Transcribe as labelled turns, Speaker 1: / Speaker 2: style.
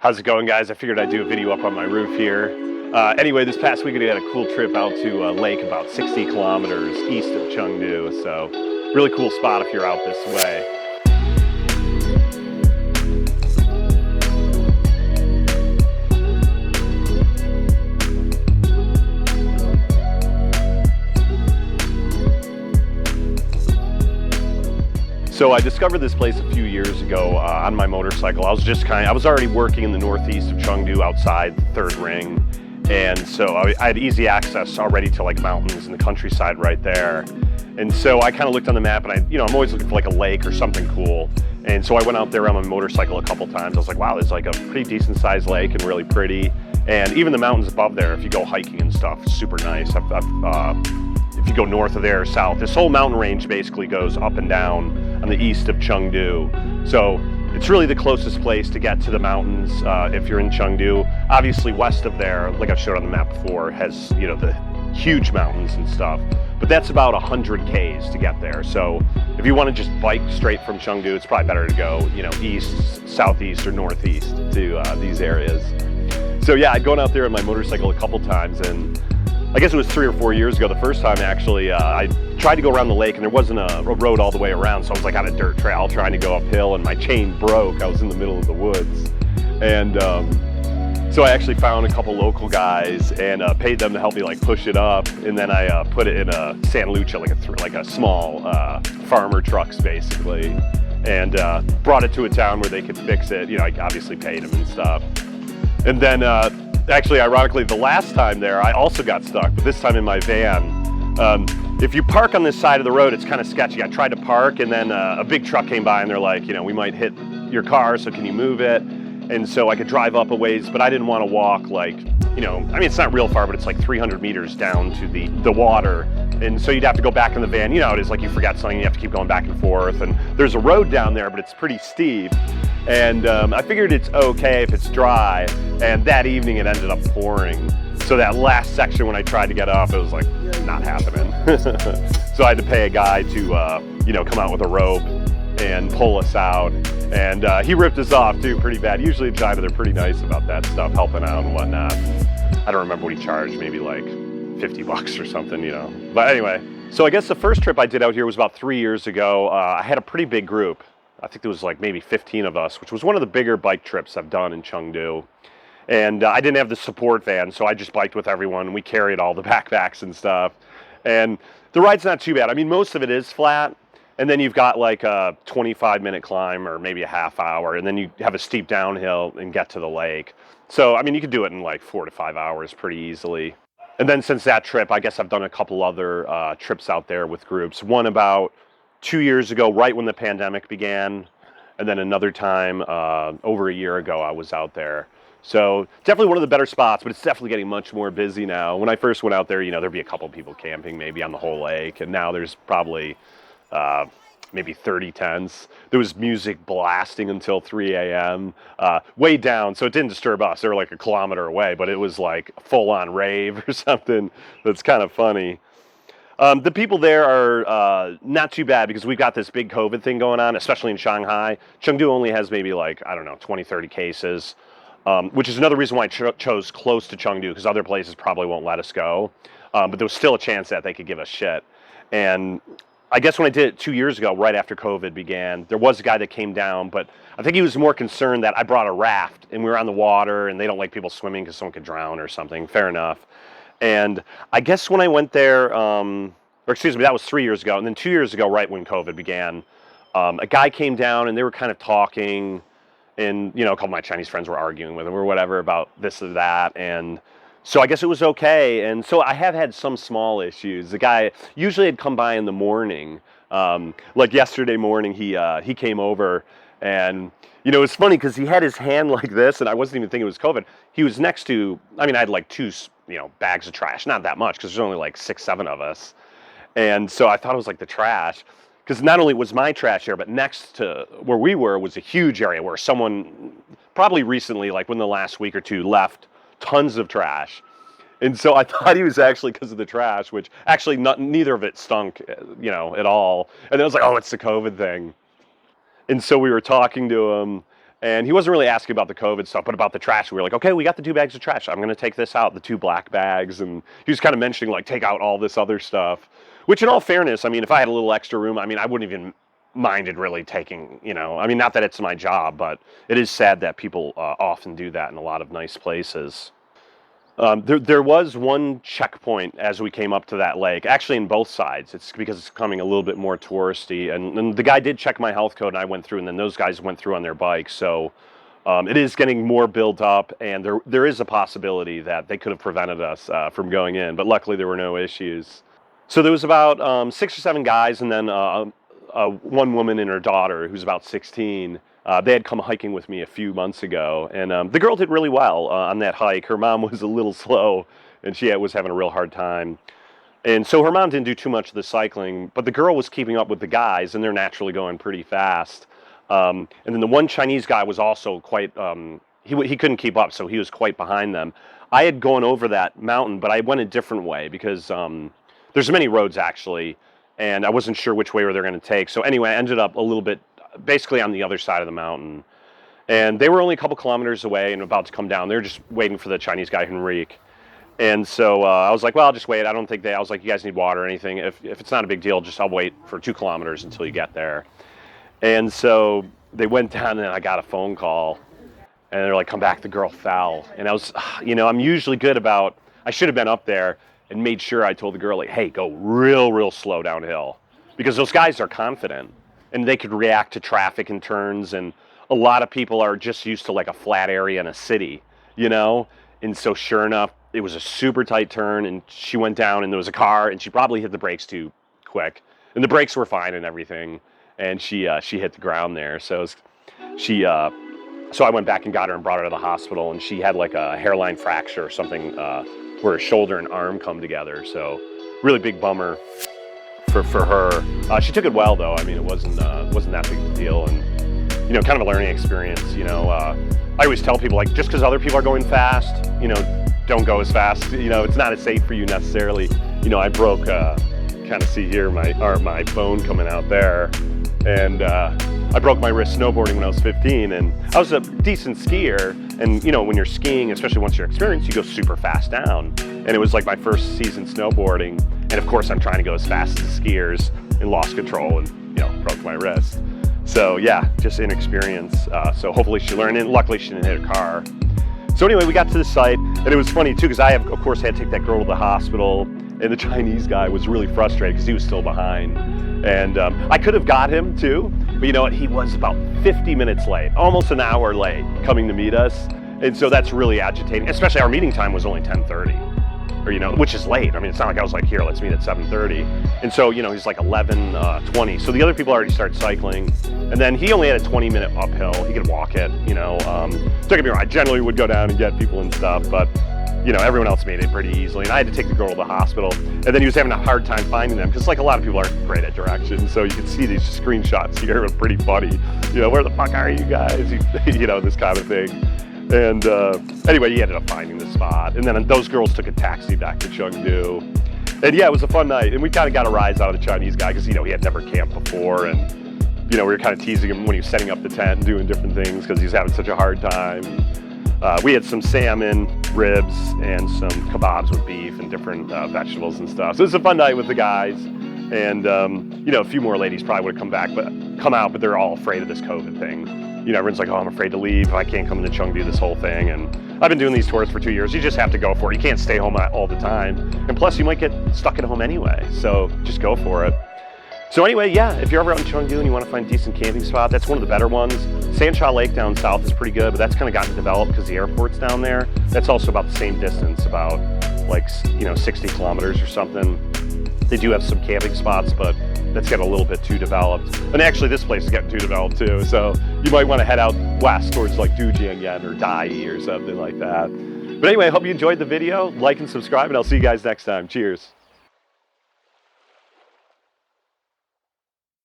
Speaker 1: How's it going, guys? I figured I'd do a video up on my roof here. Anyway, this past weekend I had a cool trip out to a lake about 60 kilometers east of Chengdu, so really cool spot if you're out this way. So I discovered this place a few years ago on my motorcycle. I was already working in the northeast of Chengdu outside the third ring. And so I had easy access already to like mountains and the countryside right there. And so I kind of looked on the map and I'm always looking for like a lake or something cool. And so I went out there on my motorcycle a couple times. I was like, wow, there's like a pretty decent sized lake and really pretty. And even the mountains above there, if you go hiking and stuff, super nice. If you go north of there or south, this whole mountain range basically goes up and down on the east of Chengdu. So it's really the closest place to get to the mountains if you're in Chengdu. Obviously west of there, like I showed on the map before, has the huge mountains and stuff. But that's about 100 Ks to get there. So if you want to just bike straight from Chengdu, it's probably better to go east, southeast, or northeast to these areas. So yeah, I'd gone out there on my motorcycle a couple times, and I guess it was 3 or 4 years ago, the first time actually, I tried to go around the lake and there wasn't a road all the way around, so I was like on a dirt trail trying to go uphill and my chain broke. I was in the middle of the woods. And so I actually found a couple local guys and paid them to help me like push it up, and then I put it in a Santa Lucia, like a small farmer trucks basically, and brought it to a town where they could fix it. I obviously paid them and stuff. And then actually, ironically, the last time there, I also got stuck, but this time in my van. If you park on this side of the road, it's kind of sketchy. I tried to park, and then a big truck came by, and they're like, we might hit your car, so can you move it? And so I could drive up a ways, but I didn't want to walk it's not real far, but it's like 300 meters down to the water. And so you'd have to go back in the van. It is like you forgot something, you have to keep going back and forth. And there's a road down there, but it's pretty steep. And I figured it's okay if it's dry. And that evening it ended up pouring. So that last section when I tried to get up, it was like not happening. So I had to pay a guy to come out with a rope and pull us out. And he ripped us off too, pretty bad. Usually in China they're pretty nice about that stuff, helping out and whatnot. I don't remember what he charged, maybe like 50 bucks or something, But anyway, so I guess the first trip I did out here was about 3 years ago. I had a pretty big group. I think there was like maybe 15 of us, which was one of the bigger bike trips I've done in Chengdu. And I didn't have the support van, so I just biked with everyone. We carried all the backpacks and stuff. And the ride's not too bad. I mean, most of it is flat. And then you've got like a 25-minute climb or maybe a half hour. And then you have a steep downhill and get to the lake. So, I mean, you could do it in like 4 to 5 hours pretty easily. And then since that trip, I guess I've done a couple other trips out there with groups. One about 2 years ago, right when the pandemic began. And then another time over a year ago, I was out there. So definitely one of the better spots, but it's definitely getting much more busy now. When I first went out there, there'd be a couple people camping maybe on the whole lake. And now there's probably maybe 30 tents. There was music blasting until 3 a.m. Way down, so it didn't disturb us. They were like a kilometer away, but it was like full-on rave or something. That's kind of funny. The people there are not too bad because we've got this big COVID thing going on, especially in Shanghai. Chengdu only has maybe 20, 30 cases, which is another reason why I chose close to Chengdu, because other places probably won't let us go. But there was still a chance that they could give us shit. And I guess when I did it 2 years ago, right after COVID began, there was a guy that came down, but I think he was more concerned that I brought a raft and we were on the water and they don't like people swimming because someone could drown or something. Fair enough. And I guess when I went there, that was 3 years ago. And then 2 years ago, right when COVID began, a guy came down and they were kind of talking, and, a couple of my Chinese friends were arguing with him or whatever about this or that. And so I guess it was okay. And so I have had some small issues. The guy usually had come by in the morning. Like yesterday morning, he came over, and it's funny because he had his hand like this, and I wasn't even thinking it was COVID. He was next to, I had like two, bags of trash, not that much because there's only like 6, 7 of us. And so I thought it was like the trash, because not only was my trash here, but next to where we were was a huge area where someone probably recently, like within the last week or two, left tons of trash. And so I thought he was actually because of the trash, which actually neither of it stunk, at all. And then I was like, oh, it's the COVID thing. And so we were talking to him, And he wasn't really asking about the COVID stuff, but about the trash. We were like, okay, we got the 2 bags of trash. I'm going to take this out, the 2 black bags. And he was kind of mentioning, like, take out all this other stuff. Which, in all fairness, I mean, if I had a little extra room, I mean, I wouldn't even minded really taking, you know, I mean, not that it's my job, but it is sad that people often do that in a lot of nice places. There was one checkpoint as we came up to that lake, actually in both sides. It's because it's becoming a little bit more touristy. And the guy did check my health code, and I went through, and then those guys went through on their bikes. So it is getting more built up, and there is a possibility that they could have prevented us from going in. But luckily, there were no issues. So there was about 6 or 7 guys, and then one woman and her daughter, who's about 16. They had come hiking with me a few months ago, and the girl did really well on that hike. Her mom was a little slow, and she was having a real hard time. And so her mom didn't do too much of the cycling, but the girl was keeping up with the guys, and they're naturally going pretty fast. And then the one Chinese guy was also quite, he couldn't keep up, so he was quite behind them. I had gone over that mountain, but I went a different way because there's many roads, actually, and I wasn't sure which way they're going to take. So anyway, I ended up a little bit basically on the other side of the mountain. And they were only a couple kilometers away and about to come down. They were just waiting for the Chinese guy, Henrique. And so I was like, well, I'll just wait. I don't think I was like, you guys need water or anything. If it's not a big deal, I'll wait for 2 kilometers until you get there. And so they went down, and I got a phone call. And they're like, come back, the girl fell. And I was, you know, I'm usually good about, I should have been up there and made sure I told the girl, like, hey, go real slow downhill. Because those guys are confident, and they could react to traffic and turns, and a lot of people are just used to like a flat area in a city, you know? And so sure enough, it was a super tight turn, and she went down, and there was a car, and she probably hit the brakes too quick. And the brakes were fine and everything, and she hit the ground there. So so I went back and got her and brought her to the hospital, and she had like a hairline fracture or something where her shoulder and arm come together. So really big bummer for her. She took it well though. I mean, it wasn't that big of a deal, and you know, kind of a learning experience. You know, I always tell people, like, just because other people are going fast, you know, don't go as fast. You know, it's not as safe for you necessarily. You know, I broke, kind of see here my bone coming out there, and I broke my wrist snowboarding when I was 15, and I was a decent skier. And you know, when you're skiing, especially once you're experienced, you go super fast down. And it was like my first season snowboarding, and of course I'm trying to go as fast as the skiers, and lost control, and you know, broke my wrist. So yeah, just inexperience. So hopefully she learned, and luckily she didn't hit her car. So anyway, we got to the site, and it was funny too, because I of course had to take that girl to the hospital, and the Chinese guy was really frustrated because he was still behind. And I could have got him too, but you know what? He was about 50 minutes late, almost an hour late coming to meet us. And so that's really agitating, especially our meeting time was only 10:30, or, you know, which is late. I mean, it's not like I was like, here, let's meet at 7:30. And so, you know, he's like 11:20. So the other people already started cycling. And then he only had a 20-minute uphill. He could walk it, you know. Don't get me wrong, I generally would go down and get people and stuff, but you know, everyone else made it pretty easily, and I had to take the girl to the hospital. And then he was having a hard time finding them, because like a lot of people aren't great at directions, so you can see these screenshots here are pretty funny. You know, where the fuck are you guys? You know, this kind of thing. And anyway, he ended up finding the spot, and then those girls took a taxi back to Chengdu. And yeah, it was a fun night, and we kind of got a rise out of the Chinese guy, because you know, he had never camped before, and you know, we were kind of teasing him when he was setting up the tent and doing different things, because he was having such a hard time. We had some salmon, ribs, and some kebabs with beef and different vegetables and stuff. So it was a fun night with the guys. And, you know, a few more ladies probably would have come out, but they're all afraid of this COVID thing. You know, everyone's like, oh, I'm afraid to leave. I can't come to Chengdu, this whole thing. And I've been doing these tours for 2 years. You just have to go for it. You can't stay home all the time. And plus, you might get stuck at home anyway. So just go for it. So anyway, yeah, if you're ever out in Chengdu and you want to find a decent camping spot, that's one of the better ones. Sancha Lake down south is pretty good, but that's kind of gotten developed because the airport's down there. That's also about the same distance, about like, you know, 60 kilometers or something. They do have some camping spots, but that's getting a little bit too developed. And actually, this place is getting too developed too, so you might want to head out west towards like Dujiangyan or Dai or something like that. But anyway, I hope you enjoyed the video. Like and subscribe, and I'll see you guys next time. Cheers.